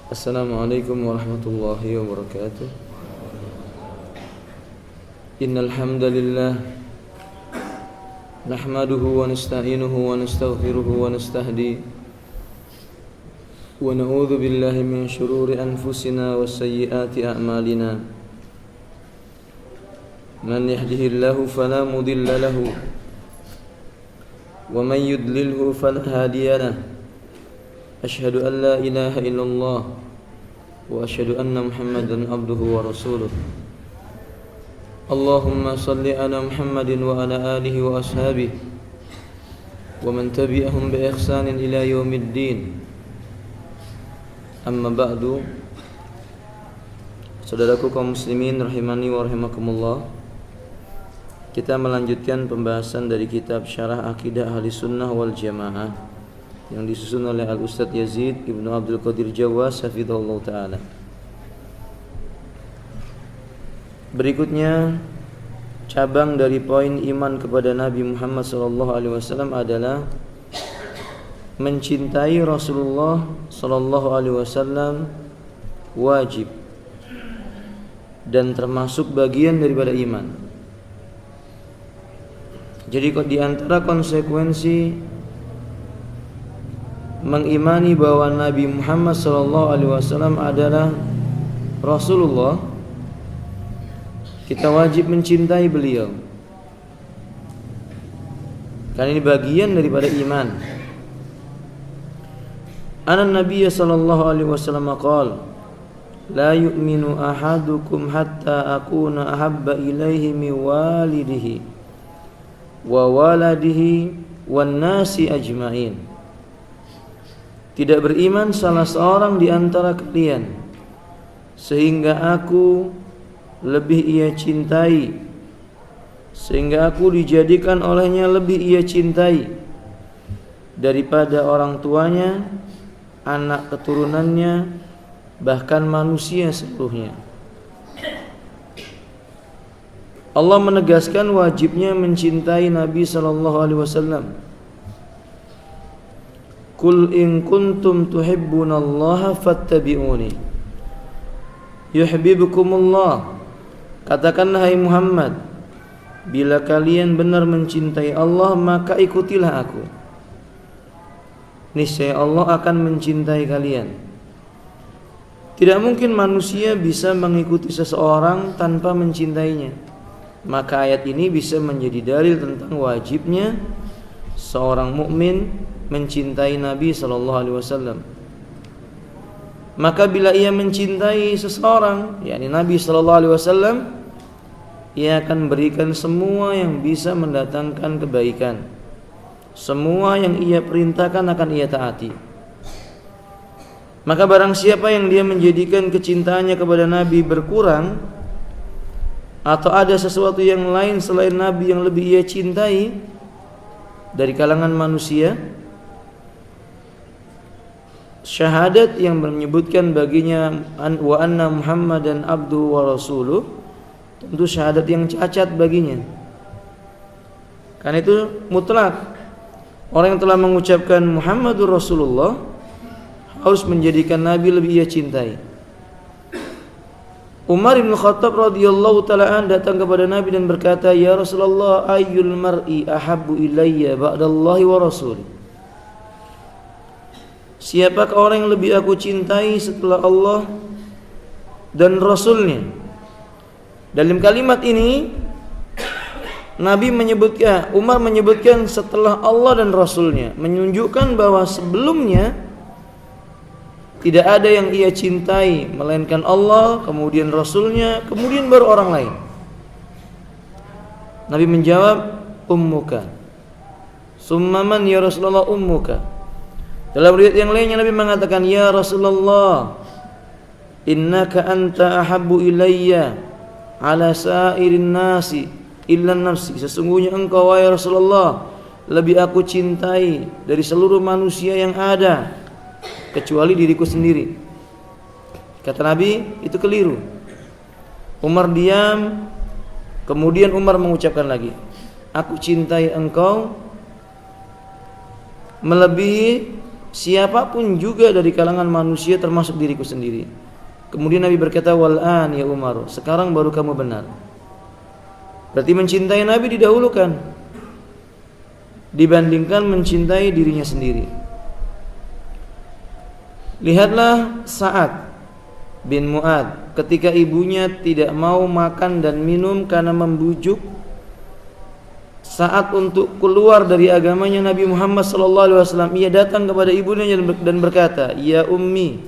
Assalamualaikum warahmatullahi wabarakatuh. Innal hamdalillah nahmaduhu wa nasta'inuhu wa nastaghfiruhu wa nastahdi wa na'udzu billahi min shururi anfusina wa sayyiati a'malina. Man yahdihillahu fala mudilla lahu wa man yudlilhu fala hadiya lahu. Asyhadu an la ilaha illallah wa asyhadu anna Muhammadan abduhu wa rasuluh. Allahumma salli ala Muhammadin wa ala alihi wa ashabihi wa man tabi'ahum bi ihsanin ila yaumiddin. Amma ba'du. Saudaraku kaum muslimin rahimani wa rahimakumullah. Kita melanjutkan pembahasan dari kitab Syarah Aqidah Ahli Sunnah wal Jamaah yang disusun oleh Al-Ustadz Yazid Ibnu Abdul Qadir Jawas hafizahullah ta'ala. Berikutnya, cabang dari poin iman kepada Nabi Muhammad SAW adalah mencintai Rasulullah SAW wajib dan termasuk bagian daripada iman. Jadi di antara konsekuensi mengimani bahwa Nabi Muhammad SAW adalah Rasulullah, kita wajib mencintai beliau. Karena ini bagian daripada iman. Anan Nabiy sallallahu alaihi wasallam qala, la yu'minu ahadukum hatta akuna ahabba ilaihi min walidihi wa waladihi wan nasi ajma'in. Tidak beriman salah seorang di antara kalian sehingga aku lebih ia cintai, sehingga aku dijadikan olehnya lebih ia cintai daripada orang tuanya, anak keturunannya, bahkan manusia seluruhnya. Allah menegaskan wajibnya mencintai Nabi sallallahu alaihi wasallam. Qul in kuntum tuhibbunallaha fattabi'uni yuhibbukumullah. Katakanlah hai Muhammad, bila kalian benar mencintai Allah maka ikutilah aku. Niscaya Allah akan mencintai kalian. Tidak mungkin manusia bisa mengikuti seseorang tanpa mencintainya. Maka ayat ini bisa menjadi dalil tentang wajibnya seorang mukmin mencintai Nabi sallallahu alaihi wasallam. Maka bila ia mencintai seseorang, yakni Nabi sallallahu alaihi wasallam, ia akan berikan semua yang bisa mendatangkan kebaikan. Semua yang ia perintahkan akan ia taati. Maka barang siapa yang dia menjadikan kecintaannya kepada Nabi berkurang, atau ada sesuatu yang lain selain Nabi yang lebih ia cintai dari kalangan manusia, syahadat yang menyebutkan baginya wa anna Muhammadan abduhu wa rasuluh, tentu syahadat yang cacat baginya. Karena itu mutlak orang yang telah mengucapkan Muhammadur Rasulullah harus menjadikan Nabi lebih ia cintai. Umar bin Khattab radhiyallahu ta'ala an datang kepada Nabi dan berkata, "Ya Rasulullah, ayyul mar'i ahabbu ilayya ba'dallahi wa rasuli?" Siapakah orang yang lebih aku cintai setelah Allah dan Rasulnya? Dalam kalimat ini Nabi menyebutkan, Umar menyebutkan setelah Allah dan Rasulnya, menunjukkan bahwa sebelumnya tidak ada yang ia cintai melainkan Allah, kemudian Rasulnya, kemudian baru orang lain. Nabi menjawab, ummuka. Summa man ya Rasulullah ummuka. Dalam riwayat yang lainnya Nabi mengatakan, ya Rasulullah, innaka anta ahabbu ilayya ala sairin nasi illa nafsi. Sesungguhnya engkau wahai Rasulullah lebih aku cintai dari seluruh manusia yang ada kecuali diriku sendiri. Kata Nabi, itu keliru. Umar diam, kemudian Umar mengucapkan lagi, aku cintai engkau melebihi siapapun juga dari kalangan manusia termasuk diriku sendiri. Kemudian Nabi berkata, wal'an ya Umar, sekarang baru kamu benar. Berarti mencintai Nabi didahulukan dibandingkan mencintai dirinya sendiri. Lihatlah Sa'ad bin Mu'ad ketika ibunya tidak mau makan dan minum karena membujuk Sa'ad untuk keluar dari agamanya Nabi Muhammad SAW. Ia datang kepada ibunya dan berkata, ya ummi,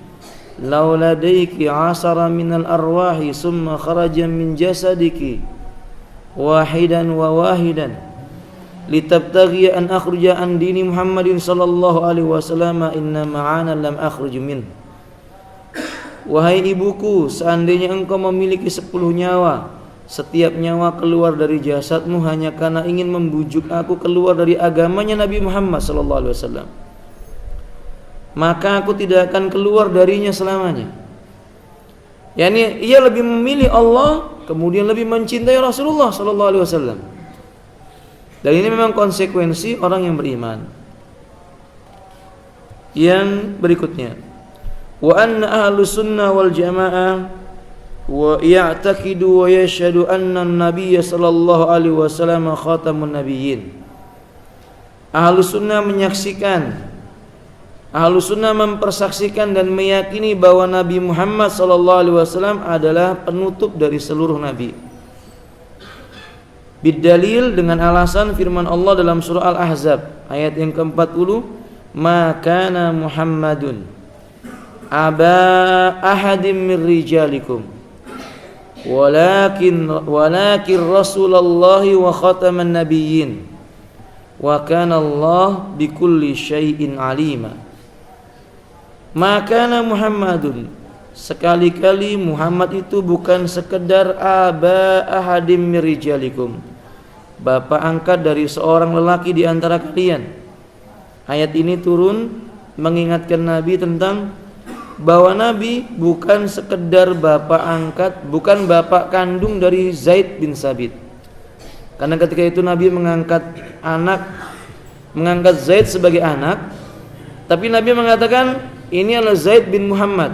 law ladaiki asara minal arwahi summa kharaja min jasadiki wahidan wa wahidan litabtaghi an akhruja an dini Muhammadin sallallahu alaihi wasallam inna ma'ana lam akhruj min. Wahai ibuku, seandainya engkau memiliki 10 nyawa, setiap nyawa keluar dari jasadmu hanya karena ingin membujuk aku keluar dari agamanya Nabi Muhammad sallallahu alaihi wasallam, maka aku tidak akan keluar darinya selamanya. Yani ia lebih memilih Allah, kemudian lebih mencintai Rasulullah sallallahu alaihi wasallam. Dan ini memang konsekuensi orang yang beriman. Yang berikutnya, wa anna ahlus sunnah wal jamaah wa ya'taqidu wa yashhadu anna an-nabiy sallallahu alaihi wasallam khatamun nabiyyin. Ahlus sunnah menyaksikan, Ahlus sunnah mempersaksikan dan meyakini bahwa Nabi Muhammad SAW adalah penutup dari seluruh nabi. Bidalil, dengan alasan firman Allah dalam surah Al-Ahzab ayat yang ke-40, ma kana Muhammadun aba ahadim min rijalikum walakin Rasulullah wa khataman nabiyyin wa kana Allah bikulli syai'in alima. Maka Muhammadun, sekali-kali Muhammad itu bukan sekedar aba ahadim mirijalikum, bapak angkat dari seorang lelaki di antara kalian. Ayat ini turun mengingatkan Nabi tentang bahwa Nabi bukan sekedar bapak angkat, bukan bapak kandung dari Zaid bin Sabit. Karena ketika itu Nabi mengangkat Zaid sebagai anak, tapi Nabi mengatakan ini adalah Zaid bin Muhammad.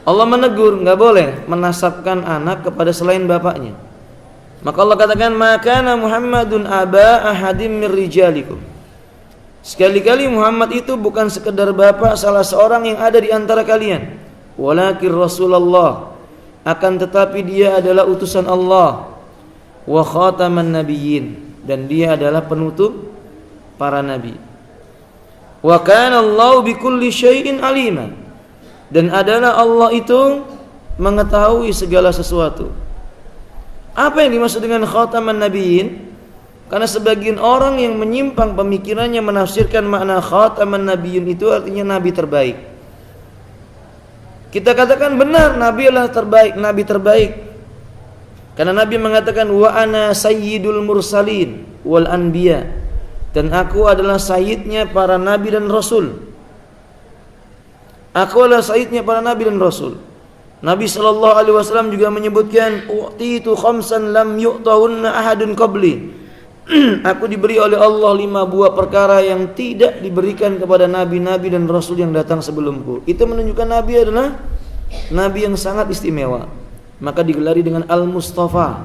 Allah menegur, enggak boleh menasabkan anak kepada selain bapaknya. Maka Allah katakan, maka Muhammadun aba ahadim min rijalikum. Sekali-kali Muhammad itu bukan sekedar bapak salah seorang yang ada di antara kalian, walakin Rasulullah, akan tetapi dia adalah utusan Allah, wa khataman nabiyyin, dan dia adalah penutup para nabi. Wa kana Allah bikulli syai'in alima, dan adalah Allah itu mengetahui segala sesuatu. Apa yang dimaksud dengan khataman nabiyyin? Karena sebagian orang yang menyimpang pemikirannya menafsirkan makna khataman nabiyyin itu artinya nabi terbaik. Kita katakan benar, nabi adalah terbaik, nabi terbaik. Karena Nabi mengatakan wa ana sayyidul mursalin wal anbiya, dan aku adalah sayyidnya para nabi dan rasul. Aku adalah sayyidnya para nabi dan rasul. Nabi SAW juga menyebutkan u'titu khamsan lam yu'tahunna ahadun qabli. Aku diberi oleh Allah 5 buah perkara yang tidak diberikan kepada nabi-nabi dan rasul yang datang sebelumku. Itu menunjukkan Nabi adalah nabi yang sangat istimewa, maka digelari dengan Al-Mustafa.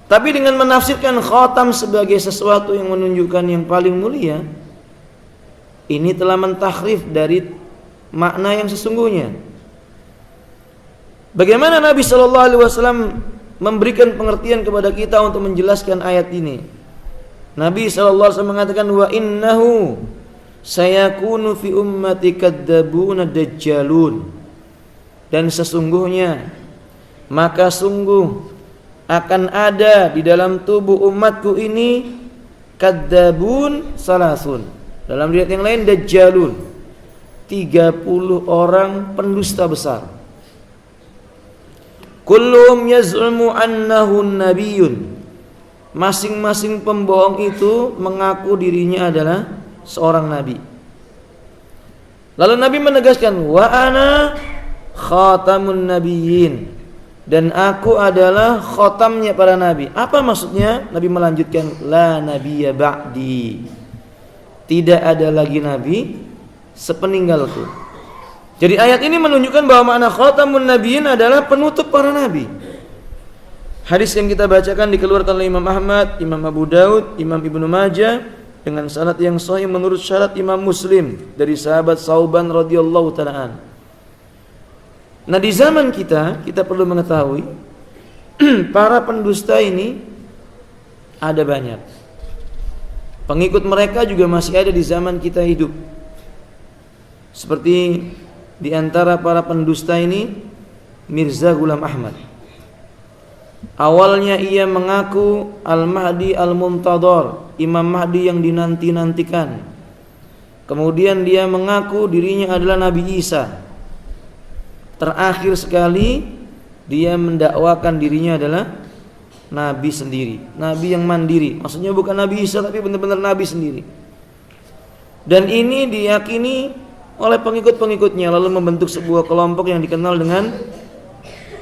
Tapi dengan menafsirkan khatam sebagai sesuatu yang menunjukkan yang paling mulia, ini telah mentakhrif dari makna yang sesungguhnya. Bagaimana Nabi SAW memberikan pengertian kepada kita untuk menjelaskan ayat ini? Nabi SAW mengatakan, wa innahu sayakunu fi ummati kadzabuna dajjalun, dan sesungguhnya, maka sungguh akan ada di dalam tubuh umatku ini kadzabun salasun, dalam riwayat yang lain dajjalun, 30 orang pendusta besar. Kulluhum yaz'umu annahu nabiyyun, masing-masing pembohong itu mengaku dirinya adalah seorang nabi. Lalu Nabi menegaskan, wa ana khatamun nabiyyin, dan aku adalah khatamnya para nabi. Apa maksudnya? Nabi melanjutkan, la nabiyya ba'di, tidak ada lagi nabi sepeninggalku. Jadi ayat ini menunjukkan bahwa makna khatamun nabiyyin adalah penutup para nabi. Hadis yang kita bacakan dikeluarkan oleh Imam Ahmad, Imam Abu Daud, Imam Ibnu Majah dengan sanad yang sahih menurut syarat Imam Muslim dari sahabat Sauban radhiyallahu ta'ala an. Nah, di zaman kita perlu mengetahui para pendusta ini ada banyak. Pengikut mereka juga masih ada di zaman kita hidup. Seperti di antara para pendusta ini Mirza Ghulam Ahmad. Awalnya ia mengaku Al-Mahdi Al-Muntadhar, Imam Mahdi yang dinanti-nantikan. Kemudian dia mengaku dirinya adalah Nabi Isa. Terakhir sekali dia mendakwakan dirinya adalah nabi sendiri, nabi yang mandiri. Maksudnya bukan Nabi Isa tapi benar-benar nabi sendiri. Dan ini diyakini oleh pengikut-pengikutnya, lalu membentuk sebuah kelompok yang dikenal dengan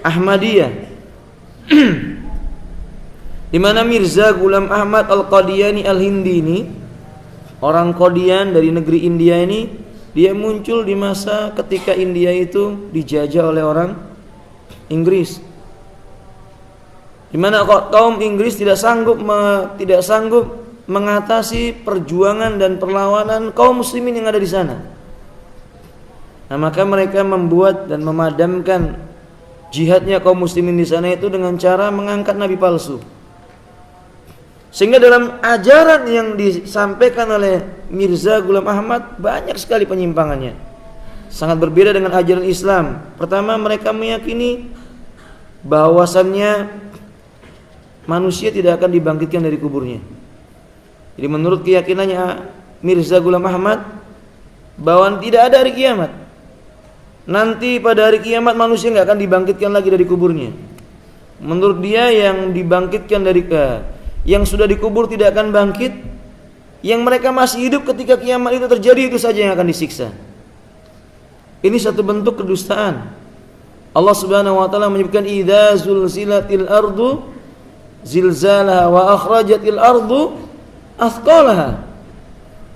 Ahmadiyah. Di mana Mirza Ghulam Ahmad Al-Qadiani Al-Hindi ini, orang Qadian dari negeri India ini, dia muncul di masa ketika India itu dijajah oleh orang Inggris. Di mana kaum Inggris tidak sanggup mengatasi perjuangan dan perlawanan kaum muslimin yang ada di sana. Nah, maka mereka membuat dan memadamkan jihadnya kaum muslimin di sana itu dengan cara mengangkat nabi palsu. Sehingga dalam ajaran yang disampaikan oleh Mirza Ghulam Ahmad banyak sekali penyimpangannya. Sangat berbeda dengan ajaran Islam. Pertama, mereka meyakini bahwasannya manusia tidak akan dibangkitkan dari kuburnya. Jadi menurut keyakinannya Mirza Ghulam Ahmad bahwa tidak ada hari kiamat. Nanti pada hari kiamat manusia nggak akan dibangkitkan lagi dari kuburnya. Menurut dia yang dibangkitkan yang sudah dikubur tidak akan bangkit. Yang mereka masih hidup ketika kiamat itu terjadi itu saja yang akan disiksa. Ini satu bentuk kedustaan. Allah Subhanahu wa taala menyebutkan idza zulzilatil ardu zilzalaha wa akhrajatil ardu athqalaha.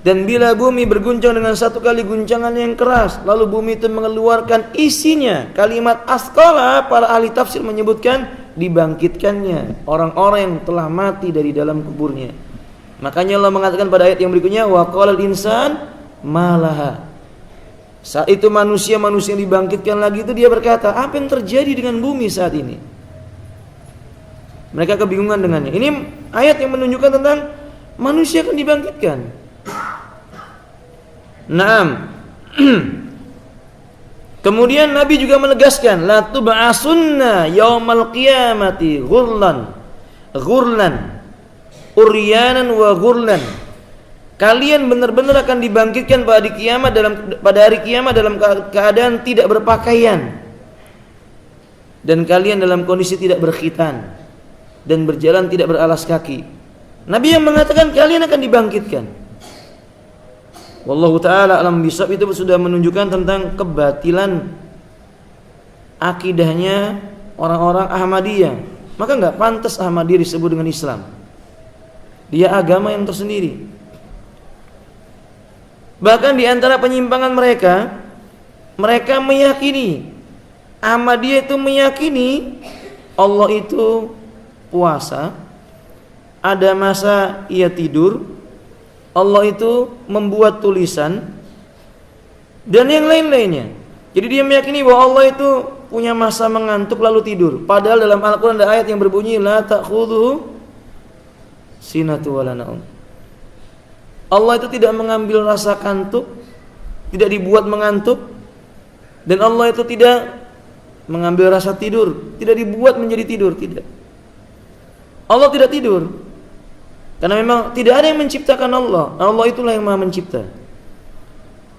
Dan bila bumi berguncang dengan satu kali guncangan yang keras, lalu bumi itu mengeluarkan isinya. Kalimat athqala para ahli tafsir menyebutkan dibangkitkannya orang-orang yang telah mati dari dalam kuburnya. Makanya Allah mengatakan pada ayat yang berikutnya wa qalal insan malaha. Saat itu manusia yang dibangkitkan lagi itu dia berkata, apa yang terjadi dengan bumi saat ini? Mereka kebingungan dengannya. Ini ayat yang menunjukkan tentang manusia akan dibangkitkan. Naam. Kemudian Nabi juga menegaskan la tub'asunna yaumal qiyamati ghurlan uryanan wa ghurlan. Kalian benar-benar akan dibangkitkan pada hari kiamat dalam keadaan tidak berpakaian dan kalian dalam kondisi tidak berkhitan dan berjalan tidak beralas kaki. Nabi yang mengatakan kalian akan dibangkitkan. Wallahu ta'ala alam bisawab itu sudah menunjukkan tentang kebatilan akidahnya orang-orang Ahmadiyah. Maka enggak pantas Ahmadiyah disebut dengan Islam. Dia agama yang tersendiri. Bahkan di antara penyimpangan mereka meyakini, Ahmadiyah itu meyakini Allah itu puasa, ada masa ia tidur, Allah itu membuat tulisan dan yang lain-lainnya. Jadi dia meyakini bahwa Allah itu punya masa mengantuk lalu tidur. Padahal dalam Al-Quran ada ayat yang berbunyi la ta'khudhuhu sinatu wala naum. Allah itu tidak mengambil rasa kantuk, tidak dibuat mengantuk, dan Allah itu tidak mengambil rasa tidur, tidak dibuat menjadi tidur, tidak. Allah tidak tidur. Karena memang tidak ada yang menciptakan Allah. Allah itulah yang Maha Mencipta.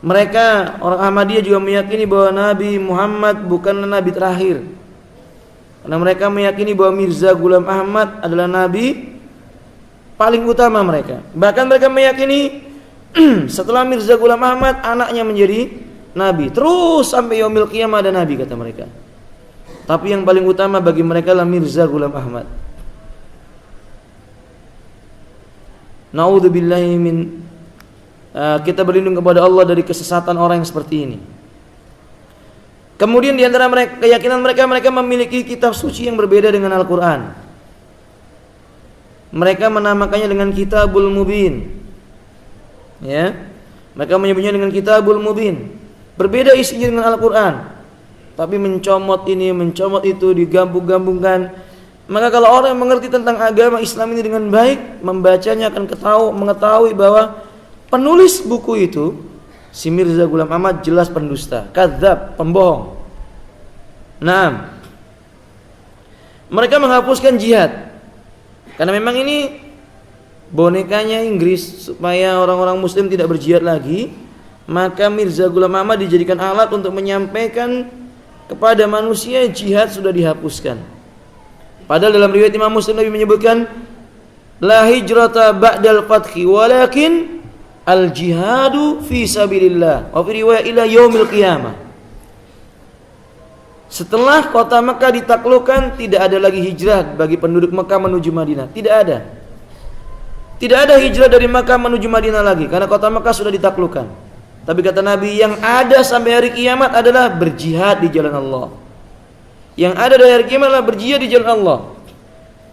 Mereka orang Ahmadiyah juga meyakini bahwa Nabi Muhammad bukanlah nabi terakhir. Karena mereka meyakini bahwa Mirza Ghulam Ahmad adalah nabi paling utama mereka. Bahkan mereka meyakini setelah Mirza Ghulam Ahmad anaknya menjadi nabi. Terus sampai yaumil qiyamah ada nabi kata mereka. Tapi yang paling utama bagi mereka adalah Mirza Ghulam Ahmad. Na'udzubillahi min kita berlindung kepada Allah dari kesesatan orang yang seperti ini. Kemudian di antara mereka, keyakinan mereka memiliki kitab suci yang berbeda dengan Al-Quran. Mereka menamakannya dengan Kitabul Mubin. Ya, mereka menyebutnya dengan Kitabul Mubin. Berbeda isinya dengan Al-Quran, tapi mencomot ini, mencomot itu, digabung-gabungkan. Maka kalau orang yang mengerti tentang agama Islam ini dengan baik, membacanya akan mengetahui bahwa penulis buku itu, si Mirza Ghulam Ahmad, jelas pendusta, kadzab, pembohong. Nah, mereka menghapuskan jihad karena memang ini bonekanya Inggris supaya orang-orang Muslim tidak berjihad lagi. Maka Mirza Ghulam Ahmad dijadikan alat untuk menyampaikan kepada manusia jihad sudah dihapuskan. Padahal dalam riwayat Imam Muslim Nabi menyebutkan la hijrata ba'dal fathi walakin al jihadu fi sabilillah wa fi riwayat ila yaumil qiyamah. Setelah kota Mekah ditaklukkan, tidak ada lagi hijrah bagi penduduk Mekah menuju Madinah. Tidak ada. Tidak ada hijrah dari Mekah menuju Madinah lagi karena kota Mekah sudah ditaklukkan. Tapi kata Nabi, yang ada sampai hari kiamat adalah berjihad di jalan Allah. Yang ada dari hari kiamat adalah berjihad di jalan Allah.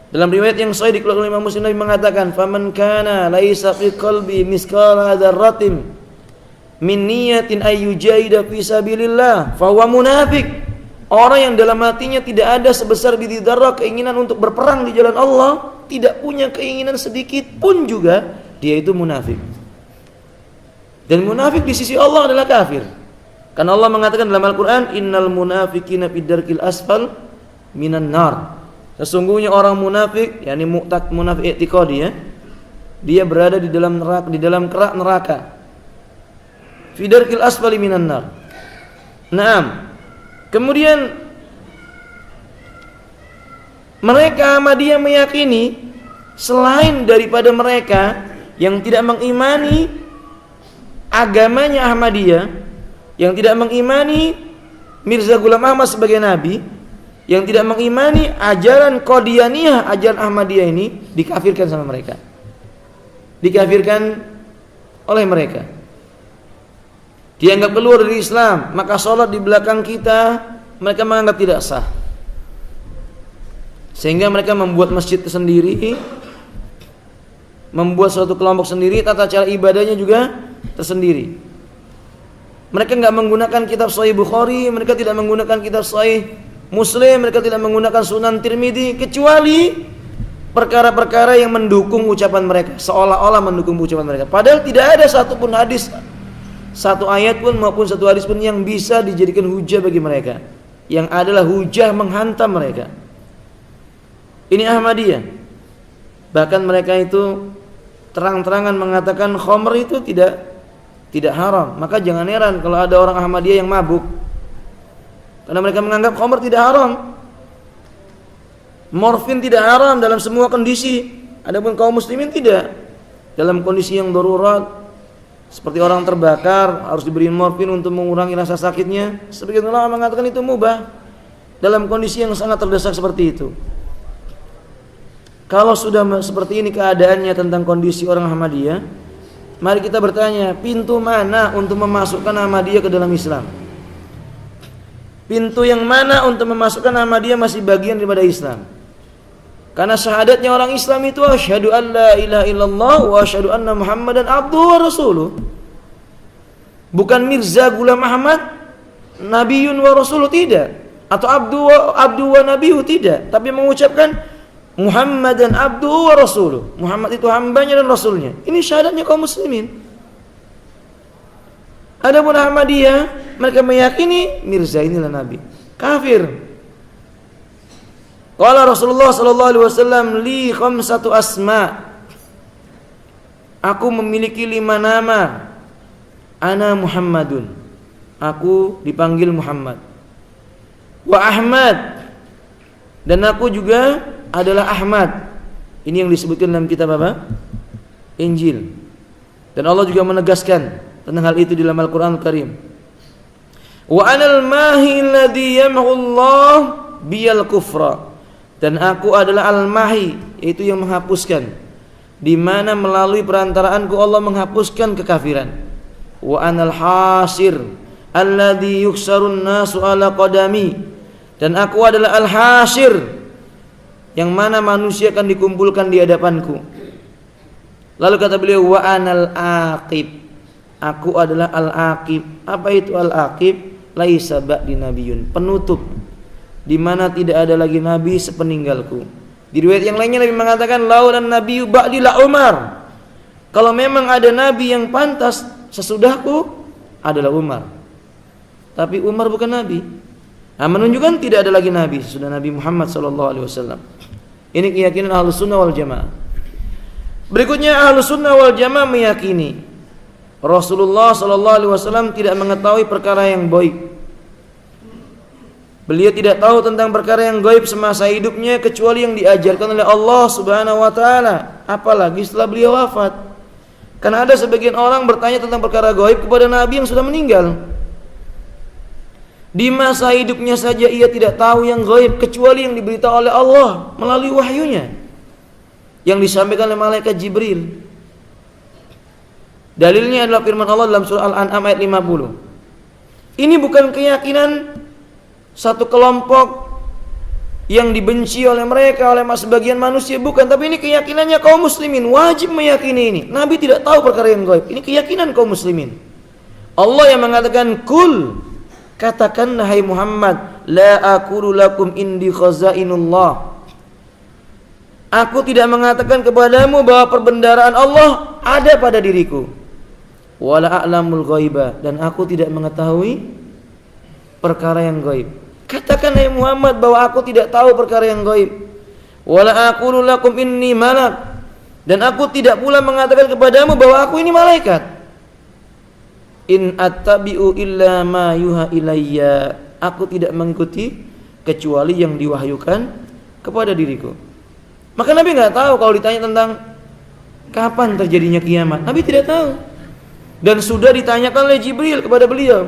Dalam riwayat yang sahih dikeluarkan oleh Imam Muslim, Nabi mengatakan, "Faman kana laisa fi qalbi misqala dzarratin min niyatin ayyujahida fi sabilillah fa huwa munafiq." Orang yang dalam hatinya tidak ada sebesar biji dzarrah keinginan untuk berperang di jalan Allah, tidak punya keinginan sedikit pun juga, dia itu munafik. Dan munafik di sisi Allah adalah kafir. Karena Allah mengatakan dalam Al-Quran, innal munafiqina fid darkil asfal minan nar. Sesungguhnya orang munafik, yakni munafik i'tiqadi, ya, dia berada di dalam neraka, di dalam kerak neraka. Fid darkil asfali minan nar. Naam. Kemudian mereka Ahmadiyah meyakini selain daripada mereka yang tidak mengimani agamanya Ahmadiyah, yang tidak mengimani Mirza Ghulam Ahmad sebagai nabi, yang tidak mengimani ajaran Qadianiyah, ajaran Ahmadiyah ini, dikafirkan sama mereka. Dikafirkan oleh mereka. Dianggap keluar dari Islam, maka sholat di belakang kita mereka menganggap tidak sah. Sehingga mereka membuat masjid sendiri, membuat suatu kelompok sendiri, tata cara ibadahnya juga tersendiri. Mereka enggak menggunakan kitab Sahih Bukhari, mereka tidak menggunakan kitab Sahih Muslim, mereka tidak menggunakan Sunan Tirmidzi, kecuali perkara-perkara yang mendukung ucapan mereka, seolah-olah mendukung ucapan mereka. Padahal tidak ada satupun hadis, satu ayat pun maupun satu hadis pun yang bisa dijadikan hujah bagi mereka, yang adalah hujah menghantam mereka. Ini Ahmadiyah. Bahkan mereka itu terang-terangan mengatakan khamr itu tidak haram. Maka jangan heran kalau ada orang Ahmadiyah yang mabuk, karena mereka menganggap khamr tidak haram. Morfin tidak haram dalam semua kondisi. Adapun kaum muslimin tidak. Dalam kondisi yang darurat, seperti orang terbakar harus diberi morfin untuk mengurangi rasa sakitnya, sebagian ulama mengatakan itu mubah dalam kondisi yang sangat terdesak seperti itu. Kalau sudah seperti ini keadaannya tentang kondisi orang Ahmadiyah, mari kita bertanya, pintu mana untuk memasukkan Ahmadiyah ke dalam Islam? Pintu yang mana untuk memasukkan Ahmadiyah masih bagian daripada Islam? Karena syahadatnya orang Islam itu asyhadu an la ilaha illallah wa asyhadu anna Muhammadan abduhu wa rasuluh. Bukan Mirza Ghulam Ahmad nabiyun wa rasuluh, tidak, atau abdu wa nabiyyu, tidak, tapi mengucapkan Muhammadan abduhu wa rasuluh. Muhammad itu hambanya dan rasulnya. Ini syahadatnya kaum muslimin. Adapun Ahmadiyah, mereka meyakini Mirza inilah nabi. Kafir. Qala Rasulullah sallallahu alaihi wasallam, li khamsatu asma. Aku memiliki 5 nama. Ana Muhammadun. Aku dipanggil Muhammad. Wa Ahmad. Dan aku juga adalah Ahmad. Ini yang disebutkan dalam kitab apa? Injil. Dan Allah juga menegaskan tentang hal itu di dalam Al-Qur'an Al-Karim. Wa anal mahi alladhi yamhu Allah biyal kufra. Dan aku adalah al-mahi, yaitu yang menghapuskan. di mana melalui perantaraanku Allah menghapuskan kekafiran. Wa anal hasir alladzi yuksarun nasu ala qadami, dan aku adalah al-hasir, yang mana manusia akan dikumpulkan di hadapanku. Lalu kata beliau, wa anal aqib, aku adalah al-aqib. Apa itu al-aqib? Laisa ba'di nabiyyun, penutup, di mana tidak ada lagi nabi sepeninggalku. Di riwayat yang lainnya Nabi mengatakan, laulan nabiyyu ba'di la Umar, kalau memang ada nabi yang pantas sesudahku adalah Umar. Tapi Umar bukan nabi. Nah, menunjukkan tidak ada lagi nabi sesudah Nabi Muhammad SAW. Ini keyakinan Ahlus Sunnah wal Jamaah. Berikutnya Ahlus Sunnah wal Jamaah meyakini Rasulullah SAW tidak mengetahui perkara yang gaib. Beliau tidak tahu tentang perkara yang gaib semasa hidupnya kecuali yang diajarkan oleh Allah Subhanahu wa taala, apalagi setelah beliau wafat. Karena ada sebagian orang bertanya tentang perkara gaib kepada nabi yang sudah meninggal. Di masa hidupnya saja ia tidak tahu yang gaib kecuali yang diberitahu oleh Allah melalui wahyunya yang disampaikan oleh malaikat Jibril. Dalilnya adalah firman Allah dalam surah Al-An'am ayat 50. Ini bukan keyakinan satu kelompok yang dibenci oleh mereka, oleh sebagian manusia, bukan, tapi ini keyakinannya kaum muslimin, wajib meyakini ini. Nabi tidak tahu perkara yang gaib. Ini keyakinan kaum muslimin. Allah yang mengatakan, kul, katakan hai Muhammad, la aqulu lakum indi khazainullah, aku tidak mengatakan kepadamu bahwa perbendaharaan Allah ada pada diriku, wala a'lamul ghaiba, dan aku tidak mengetahui perkara yang gaib. Katakan hai Muhammad bahwa aku tidak tahu perkara yang gaib. Wala aqulu lakum inni malak, dan aku tidak pula mengatakan kepadamu bahwa aku ini malaikat. In attabi'u illa ma yuha ilayya, aku tidak mengikuti kecuali yang diwahyukan kepada diriku. Maka Nabi enggak tahu kalau ditanya tentang kapan terjadinya kiamat. Nabi tidak tahu. Dan sudah ditanyakan oleh Jibril kepada beliau,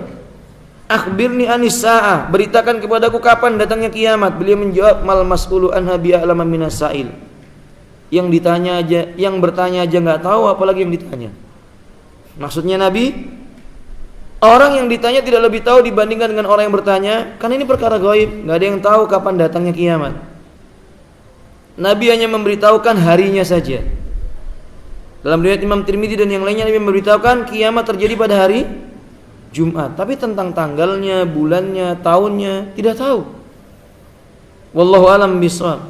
akhbirni anis sa'ah, beritakan kepadaku kapan datangnya kiamat. Beliau menjawab, mal mas'ulu anha bi'a'lama minas sa'il, yang ditanya aja, yang bertanya aja enggak tahu, apalagi yang ditanya. Maksudnya Nabi, orang yang ditanya tidak lebih tahu dibandingkan dengan orang yang bertanya, karena ini perkara gaib, enggak ada yang tahu kapan datangnya kiamat. Nabi hanya memberitahukan harinya saja. Dalam riwayat Imam Tirmidzi dan yang lainnya, Nabi memberitahukan kiamat terjadi pada hari Jumat, tapi tentang tanggalnya, bulannya, tahunnya tidak tahu. Wallahu alam bishawab.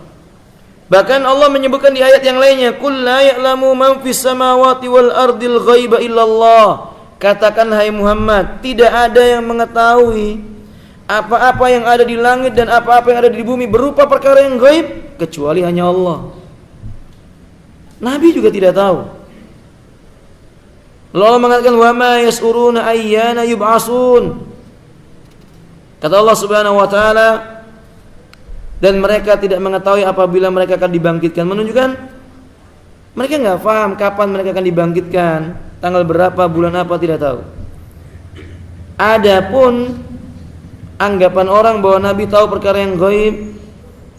Bahkan Allah menyebutkan di ayat yang lainnya, qul la ya'lamu man fis samawati wal ardil ghaiba illallah. Katakan hai Muhammad, tidak ada yang mengetahui apa-apa yang ada di langit dan apa-apa yang ada di bumi berupa perkara yang gaib kecuali hanya Allah. Nabi juga tidak tahu. Allah mengatakan, wa ma yas'uruna ayyana yub'asun. Kata Allah Subhanahu wa taala, dan mereka tidak mengetahui apabila mereka akan dibangkitkan. Menunjukkan mereka enggak paham kapan mereka akan dibangkitkan, tanggal berapa, bulan apa, tidak tahu. Adapun anggapan orang bahwa Nabi tahu perkara yang gaib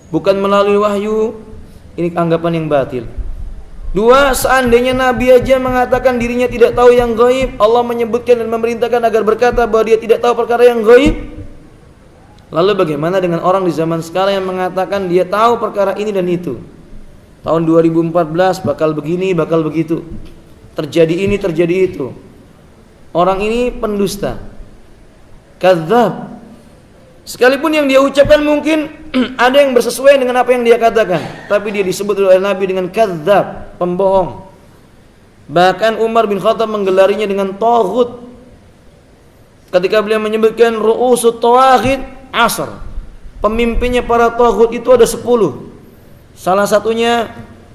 bukan melalui wahyu, ini anggapan yang batil. Dua, seandainya Nabi aja mengatakan dirinya tidak tahu yang gaib, Allah menyebutkan dan memerintahkan agar berkata bahwa dia tidak tahu perkara yang gaib, lalu bagaimana dengan orang di zaman sekarang yang mengatakan dia tahu perkara ini dan itu? Tahun 2014 bakal begini, bakal begitu, terjadi ini, terjadi itu. Orang ini pendusta, kadzdzab. Sekalipun yang dia ucapkan mungkin ada yang bersesuaian dengan apa yang dia katakan, tapi dia disebut oleh Nabi dengan kadzdzab, pembohong. Bahkan Umar bin Khattab menggelarinya dengan taghut ketika beliau menyebutkan ru'usut tawaghit asr, pemimpinnya para taghut itu ada 10. Salah satunya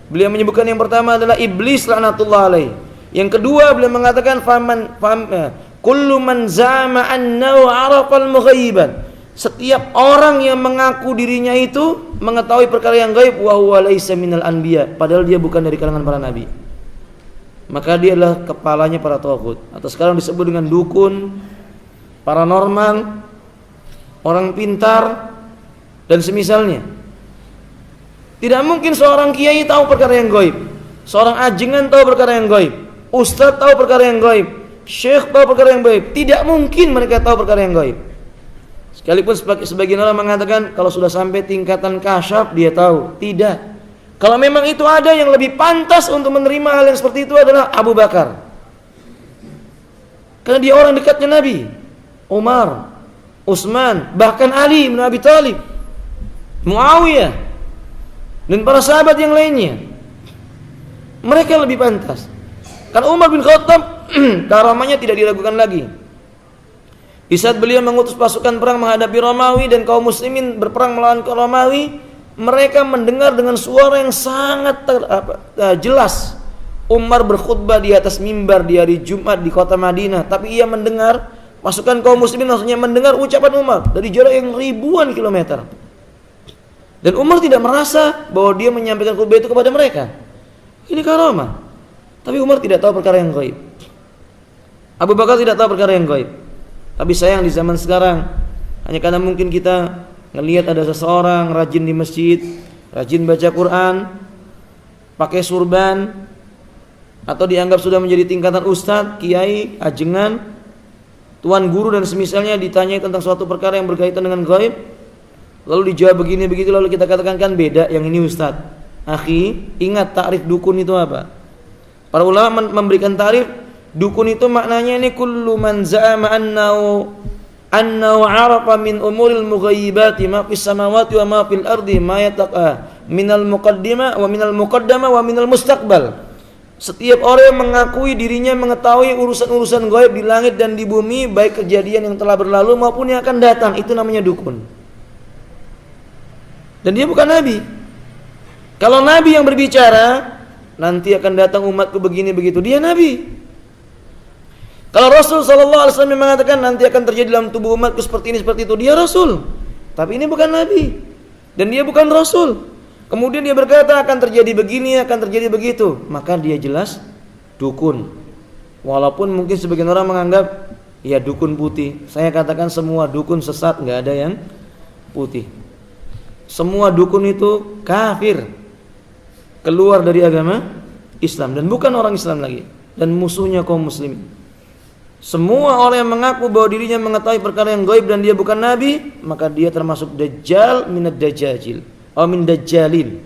beliau menyebutkan, yang pertama adalah iblis laknatullah alaih. Yang kedua beliau mengatakan kullu man zama annahu arafal mughayyiban, setiap orang yang mengaku dirinya itu mengetahui perkara yang gaib, wa huwa laisa minal anbiya, padahal dia bukan dari kalangan para nabi, maka dia adalah kepalanya para taghut, atau sekarang disebut dengan dukun, paranormal, orang pintar dan semisalnya. Tidak mungkin seorang kiai tahu perkara yang gaib. Seorang ajengan tahu perkara yang gaib, ustaz tahu perkara yang gaib, syekh tahu perkara yang gaib. Tidak mungkin mereka tahu perkara yang gaib. Sekalipun sebagian orang mengatakan kalau sudah sampai tingkatan kasyaf dia tahu. Tidak. Kalau memang itu ada yang lebih pantas untuk menerima hal yang seperti itu adalah Abu Bakar. Karena dia orang dekatnya Nabi. Umar, Utsman, bahkan Ali bin Abi Thalib, Muawiyah, dan para sahabat yang lainnya. Mereka lebih pantas. Karena Umar bin Khattab karamahnya tidak diragukan lagi. Di saat beliau mengutus pasukan perang menghadapi Romawi dan kaum muslimin berperang melawan kaum Romawi, mereka mendengar dengan suara yang sangat jelas Umar berkhutbah di atas mimbar di hari Jumat di kota Madinah. Tapi ia mendengar, pasukan kaum muslimin maksudnya mendengar ucapan Umar dari jarak yang ribuan kilometer. Dan Umar tidak merasa bahwa dia menyampaikan khutbah itu kepada mereka. Ini karamah. Tapi Umar tidak tahu perkara yang gaib. Abu Bakar tidak tahu perkara yang gaib. Tapi sayang di zaman sekarang, hanya karena mungkin kita ngelihat ada seseorang rajin di masjid, rajin baca Quran, pakai surban, atau dianggap sudah menjadi tingkatan ustadz, kiai, ajengan, tuan guru dan semisalnya, ditanyai tentang suatu perkara yang berkaitan dengan gaib, lalu dijawab begini begitu, lalu kita katakan kan beda, yang ini ustadz. Akhi, ingat takrif dukun itu apa? Para ulama memberikan takrif dukun itu maknanya ini kullu man za'ama annahu arafa min umuril mughayyibati ma fis samawati wa ma fil ardi ma yataqa minal muqaddima wa minal mustaqbal. Setiap orang yang mengakui dirinya mengetahui urusan-urusan gaib di langit dan di bumi, baik kejadian yang telah berlalu maupun yang akan datang, itu namanya dukun. Dan dia bukan nabi. Kalau nabi yang berbicara, nanti akan datang umatku begini begitu, dia nabi. Kalau Rasul sallallahu alaihi wasallam mengatakan nanti akan terjadi dalam tubuh umatku seperti ini seperti itu, dia Rasul. Tapi ini bukan nabi dan dia bukan Rasul. Kemudian dia berkata akan terjadi begini, akan terjadi begitu, maka dia jelas dukun. Walaupun mungkin sebagian orang menganggap ya dukun putih. Saya katakan semua dukun sesat, nggak ada yang putih. Semua dukun itu kafir, keluar dari agama Islam dan bukan orang Islam lagi dan musuhnya kaum muslimin. Semua orang yang mengaku bahwa dirinya mengetahui perkara yang gaib dan dia bukan nabi, maka dia termasuk dajjal minad dajjajil atau min dajjalin.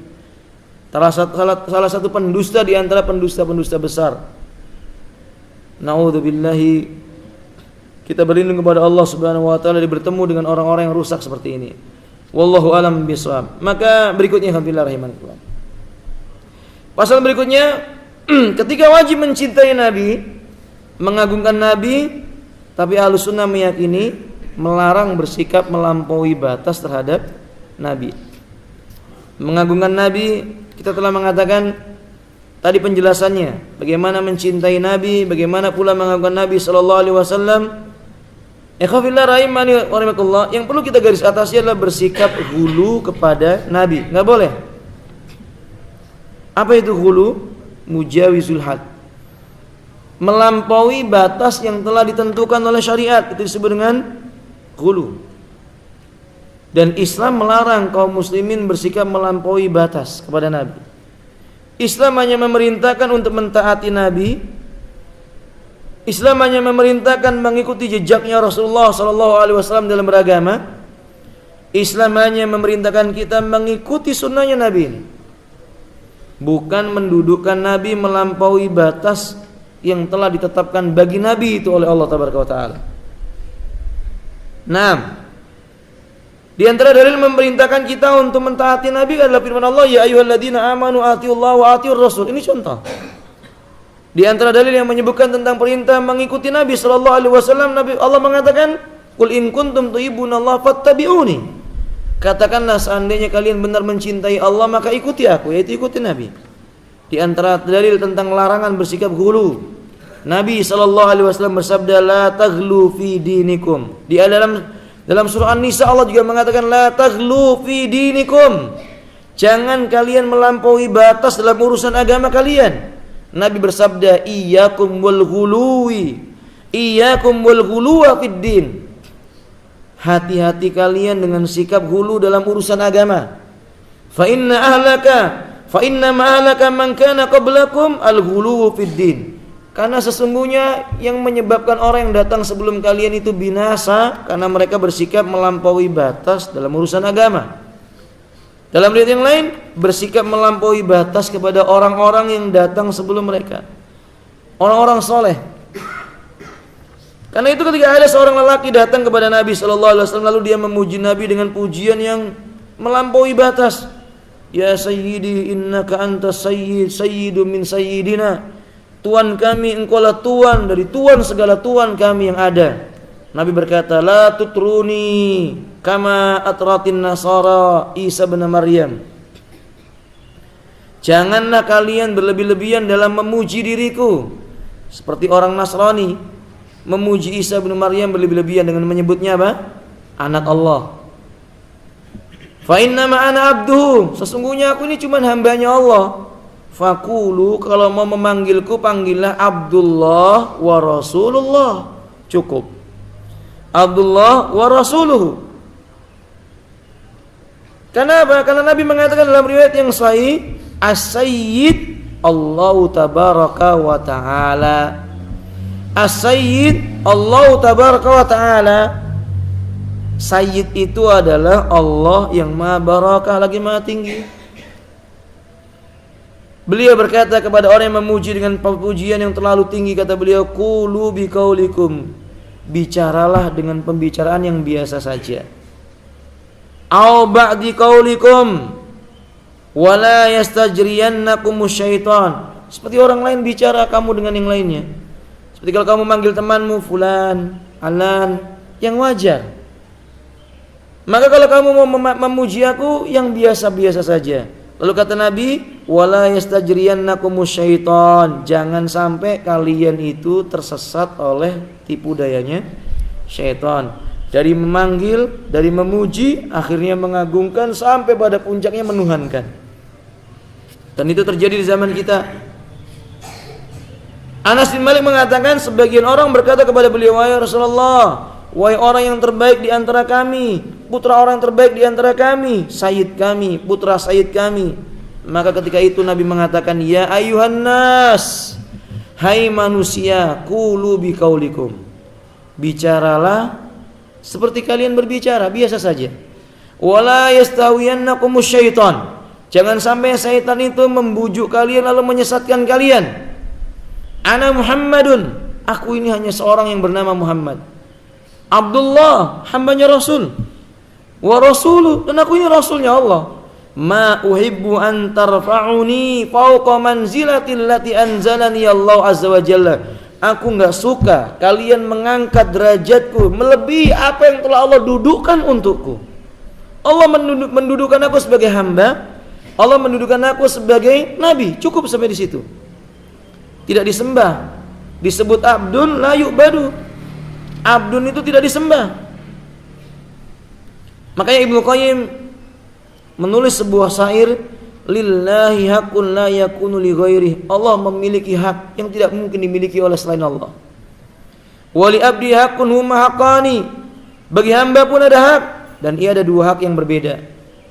Salah satu pendusta di antara pendusta-pendusta besar. Na'udzubillahi, kita berlindung kepada Allah Subhanahu wa taala dari bertemu dengan orang-orang yang rusak seperti ini. Wallahu alam bishawab. Maka berikutnya alhamdulillah rahimakumullah. Pasal berikutnya, ketika wajib mencintai Nabi, mengagungkan Nabi, tapi Ahlus Sunnah meyakini melarang bersikap melampaui batas terhadap Nabi. Mengagungkan Nabi, kita telah mengatakan tadi penjelasannya, bagaimana mencintai Nabi, bagaimana pula mengagungkan Nabi sallallahu alaihi wasallam. Ikhwafillah rahimani wa rahimakumullah, yang perlu kita garis atasnya adalah bersikap hulu kepada Nabi. Enggak boleh. Apa itu hulu? Mujawizul had, melampaui batas yang telah ditentukan oleh syariat, itu disebut dengan hulu. Dan Islam melarang kaum muslimin bersikap melampaui batas kepada Nabi. Islam hanya memerintahkan untuk mentaati Nabi. Islam hanya memerintahkan mengikuti jejaknya Rasulullah SAW dalam beragama. Islam hanya memerintahkan kita mengikuti sunnahnya Nabi ini, bukan mendudukkan Nabi melampaui batas yang telah ditetapkan bagi Nabi itu oleh Allah Tabaraka wa Ta'ala. Nah, di antara dalil memerintahkan kita untuk mentaati Nabi adalah firman Allah, ya ayyuhalladzina amanu atiullaha wa atiur rasul. Ini contoh. Di antara dalil yang menyebutkan tentang perintah mengikuti Nabi sallallahu alaihi wasallam, Nabi Allah mengatakan, "Qul in kuntum tuhibbunallaha fattabi'uni." Katakanlah seandainya kalian benar mencintai Allah maka ikuti aku, yaitu ikuti Nabi. Di antara dalil tentang larangan bersikap hulu, Nabi sallallahu alaihi wasallam bersabda, "La taghlu fi dinikum." Di dalam surah An-Nisa Allah juga mengatakan, "La taghlu fi dinikum." Jangan kalian melampaui batas dalam urusan agama kalian. Nabi bersabda, "Iyyakum wal ghuluwi, iyyakum wal ghuluwa fid din." Hati-hati kalian dengan sikap hulu dalam urusan agama. Fa Fa inna ma'alaka man kana qablakum al-ghuluw fid din. Karena sesungguhnya yang menyebabkan orang yang datang sebelum kalian itu binasa karena mereka bersikap melampaui batas dalam urusan agama. Dalam riwayat yang lain, bersikap melampaui batas kepada orang-orang yang datang sebelum mereka. Orang-orang soleh. Karena itu ketika ada seorang lelaki datang kepada Nabi SAW, lalu dia memuji Nabi dengan pujian yang melampaui batas. Ya sayyidi innaka anta sayyidu min sayyidina. Tuan kami, engkaulah tuan dari tuan segala tuan kami yang ada. Nabi berkata, la tutruni kama atratin nasara Isa bin Maryam. Janganlah kalian berlebih-lebihan dalam memuji diriku, seperti orang Nasrani memuji Isa bin Maryam berlebih-lebihan dengan menyebutnya apa? Anak Allah. Fa inna ma ana abduhu, sesungguhnya aku ini cuma hambanya Allah. Fakulu, kalau mau memanggilku panggillah Abdullah wa Rasulullah. Cukup. Abdullah wa Rasuluhu. Kenapa? Karena Nabi mengatakan dalam riwayat yang sahih, As-Sayyid Allahu tabaraka wa ta'ala. As-Sayyid Allahu tabaraka wa ta'ala. Sayyid itu adalah Allah yang maha barakah, lagi maha tinggi. Beliau berkata kepada orang yang memuji dengan pujian yang terlalu tinggi, kata beliau, qulu biqaulikum, bicaralah dengan pembicaraan yang biasa saja. Au ba'di qaulikum wala yastajriyannakumus syaitan, seperti orang lain bicara kamu dengan yang lainnya. Seperti kalau kamu manggil temanmu fulan, alan, yang wajar. Maka kalau kamu mau memuji aku, yang biasa-biasa saja. Lalu kata Nabi, wala yastajriyannakumus syaitan, jangan sampai kalian itu tersesat oleh tipu dayanya syaitan. Dari memanggil, dari memuji, akhirnya mengagungkan sampai pada puncaknya menuhankan. Dan itu terjadi di zaman kita. Anas bin Malik mengatakan, sebagian orang berkata kepada beliau, wahai Rasulullah, wahai orang yang terbaik di antara kami, putra orang yang terbaik di antara kami, sayyid kami, putra sayyid kami. Maka ketika itu Nabi mengatakan, ya ayuhan nas, hai manusia, qulu biqaulikum, bicaralah seperti kalian berbicara, biasa saja. Wala yastawiyannakumus syaitan, jangan sampai syaitan itu membujuk kalian lalu menyesatkan kalian. Ana Muhammadun, aku ini hanya seorang yang bernama Muhammad. Abdullah, hambanya Rasul. Wa rasuluh, dan aku ini rasulnya Allah. Ma uhibbu an tarfa'uni fawqa manzilatil lati anzalani Allah azza wa jalla. Aku enggak suka kalian mengangkat derajatku melebihi apa yang telah Allah dudukkan untukku. Allah mendudukkan aku sebagai hamba, Allah mendudukkan aku sebagai nabi. Cukup sampai di situ. Tidak disembah. Disebut abdun la yu'badu. Abdun itu tidak disembah. Makanya Ibnu Qayyim menulis sebuah syair, lillahi haqqun la yakunu li ghairihi. Allah memiliki hak yang tidak mungkin dimiliki oleh selain Allah. Wa li abdi haqqun huma haqqani. Bagi hamba pun ada hak, dan ia ada dua hak yang berbeda.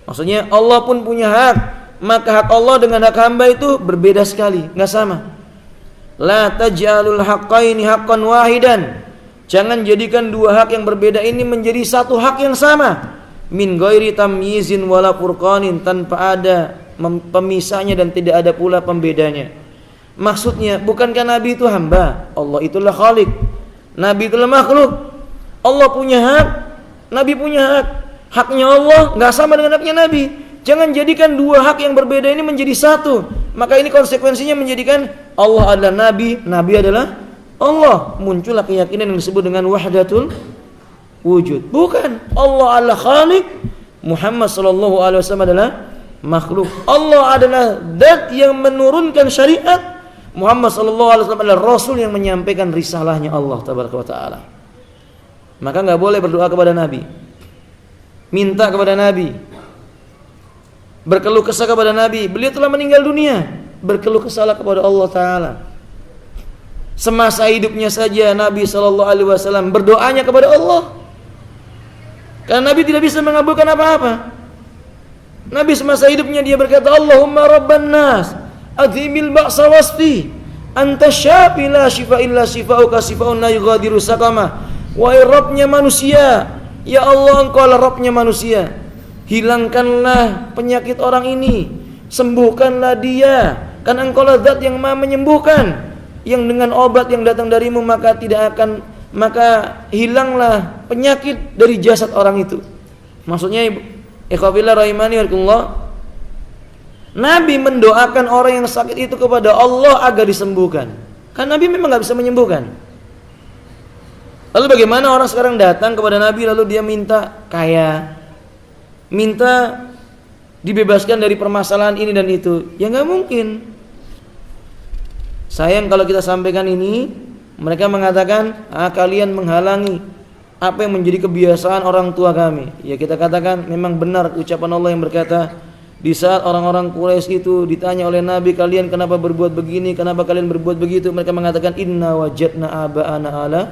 Maksudnya Allah pun punya hak, maka hak Allah dengan hak hamba itu berbeda sekali, enggak sama. La taj'alul haqqaini haqqan wahidan. Jangan jadikan dua hak yang berbeda ini menjadi satu hak yang sama. Min ghairi tamyizin wala furqanin, tanpa ada pemisahnya dan tidak ada pula pembedanya. Maksudnya, bukankah Nabi itu hamba? Allah itulah Khalik. Nabi itulah makhluk. Allah punya hak, Nabi punya hak. Haknya Allah enggak sama dengan haknya Nabi. Jangan jadikan dua hak yang berbeda ini menjadi satu. Maka ini konsekuensinya menjadikan Allah adalah Nabi, Nabi adalah Allah. Muncullah keyakinan yang disebut dengan wahdatul wujud. Bukan, Allah adalah Khalik, Muhammad sallallahu alaihi wasallam adalah makhluk. Allah adalah zat yang menurunkan syariat, Muhammad sallallahu alaihi wasallam adalah rasul yang menyampaikan risalahnya Allah tabaraka wa taala. Maka enggak boleh berdoa kepada Nabi, minta kepada Nabi, berkeluh kesah kepada Nabi. Beliau telah meninggal dunia, berkeluh kesahlah kepada Allah taala. Semasa hidupnya saja Nabi sallallahu alaihi wasallam berdoanya kepada Allah. Karena Nabi tidak bisa mengabulkan apa-apa. Nabi semasa hidupnya dia berkata, Allahumma rabban nas, adhimil ba'sa wasfi, anta syafi la shifa illa shifauka shifaun la yughadiru saqama. Wahai Rabbnya manusia, ya Allah engkau adalah Rabbnya manusia, hilangkanlah penyakit orang ini, sembuhkanlah dia, kan engkau lah zat yang maha menyembuhkan, yang dengan obat yang datang darimu maka hilanglah penyakit dari jasad orang itu. Maksudnya ikhwafillah rahimani warahmatullah, Nabi mendoakan orang yang sakit itu kepada Allah agar disembuhkan. Kan Nabi memang gak bisa menyembuhkan. Lalu bagaimana orang sekarang datang kepada Nabi lalu dia minta kaya, minta dibebaskan dari permasalahan ini dan itu? Ya gak mungkin. Sayang kalau kita sampaikan ini, mereka mengatakan, kalian menghalangi apa yang menjadi kebiasaan orang tua kami. Ya kita katakan memang benar ucapan Allah yang berkata, di saat orang-orang Quraisy itu ditanya oleh Nabi, kalian kenapa berbuat begini, kenapa kalian berbuat begitu? Mereka mengatakan, inna wajadna aba'ana ala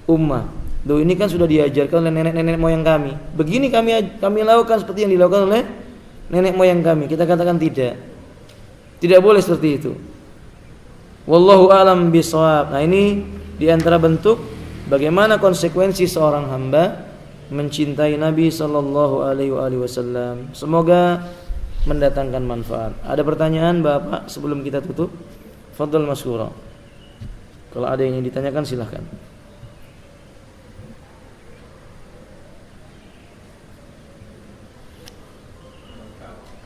ummah. Loh, ini kan sudah diajarkan oleh nenek-nenek moyang kami. Begini kami lakukan seperti yang dilakukan oleh nenek moyang kami. Kita katakan tidak. Tidak boleh seperti itu. Wallahu a'lam bishawab. Nah, ini di antara bentuk bagaimana konsekuensi seorang hamba mencintai Nabi sallallahu alaihi wasallam. Semoga mendatangkan manfaat. Ada pertanyaan Bapak sebelum kita tutup? Fadhal masyura. Kalau ada yang ditanyakan silahkan.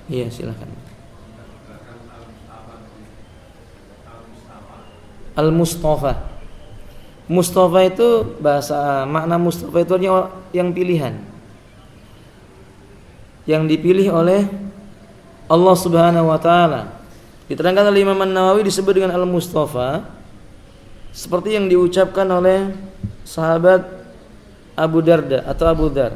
Iya, silahkan. Al-Mustafa. Mustafa itu bahasa makna Mustafa itu artinya yang pilihan. Yang dipilih oleh Allah Subhanahu wa taala. Diterangkan oleh Imam An-Nawawi disebut dengan Al-Mustafa seperti yang diucapkan oleh sahabat Abu Darda atau Abu Dar.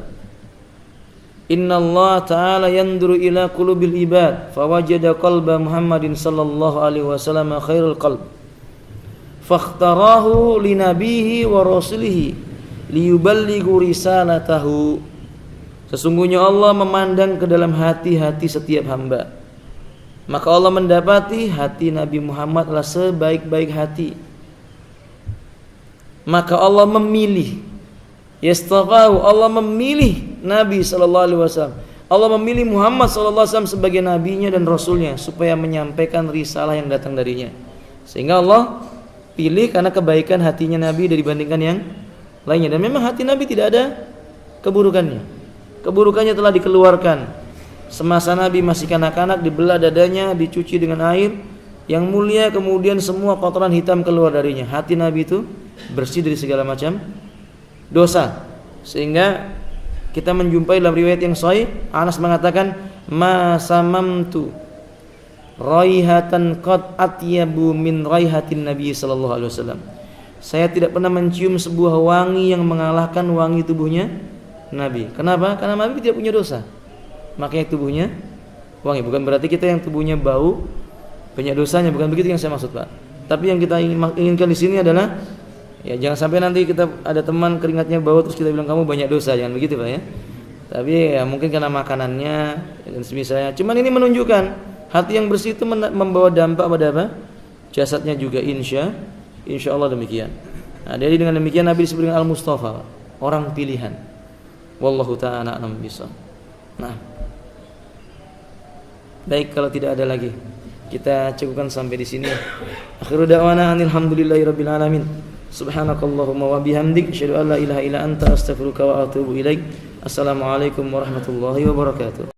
Inna Allah ta'ala yanduru ila qulubil ibad fawajada qalba Muhammadin sallallahu alaihi wasallam khairul qalb fakhtarahu linabihi wa rasulihi liyuballighu risalatahu. Sesungguhnya Allah memandang ke dalam hati-hati setiap hamba, maka Allah mendapati hati Nabi Muhammad adalah sebaik-baik hati. Maka Allah memilih, yastafahu, Allah memilih Nabi sallallahu alaihi wasallam. Allah memilih Muhammad sallallahu alaihi wasallam sebagai nabinya dan rasulnya supaya menyampaikan risalah yang datang darinya. Sehingga Allah pilih karena kebaikan hatinya Nabi dibandingkan yang lainnya. Dan memang hati Nabi tidak ada keburukannya. Keburukannya telah dikeluarkan. Semasa Nabi masih kanak-kanak, dibelah dadanya, dicuci dengan air yang mulia, kemudian semua kotoran hitam keluar darinya. Hati Nabi itu bersih dari segala macam dosa. Sehingga kita menjumpai dalam riwayat yang sahih, Anas mengatakan, ma samamtu raihatan qad atyabu min raihatin Nabi sallallahu alaihi wasallam. Saya tidak pernah mencium sebuah wangi yang mengalahkan wangi tubuhnya Nabi. Kenapa? Karena Nabi tidak punya dosa, makanya tubuhnya wangi. Bukan berarti kita yang tubuhnya bau banyak dosanya, bukan begitu yang saya maksud, Pak. Tapi yang kita inginkan di sini adalah, ya jangan sampai nanti kita ada teman keringatnya bau terus kita bilang kamu banyak dosa, jangan begitu, Pak ya. Tapi ya mungkin karena makanannya dan semisalnya. Cuman ini menunjukkan hati yang bersih itu membawa dampak pada apa? Jasadnya juga, insya Allah demikian. Nah, jadi dengan demikian Nabi disebut dengan Al-Mustafa, orang pilihan. Wallahu ta'ala a'lam bishawab. Nah, baik, kalau tidak ada lagi kita cukupkan sampai di sini. Akhiru da'wana alhamdulillahirabbil alamin. Subhanakallahumma wa bihamdik asyhadu an la ilaha illa anta astaghfiruka wa atubu ilaik. Assalamualaikum warahmatullahi wabarakatuh.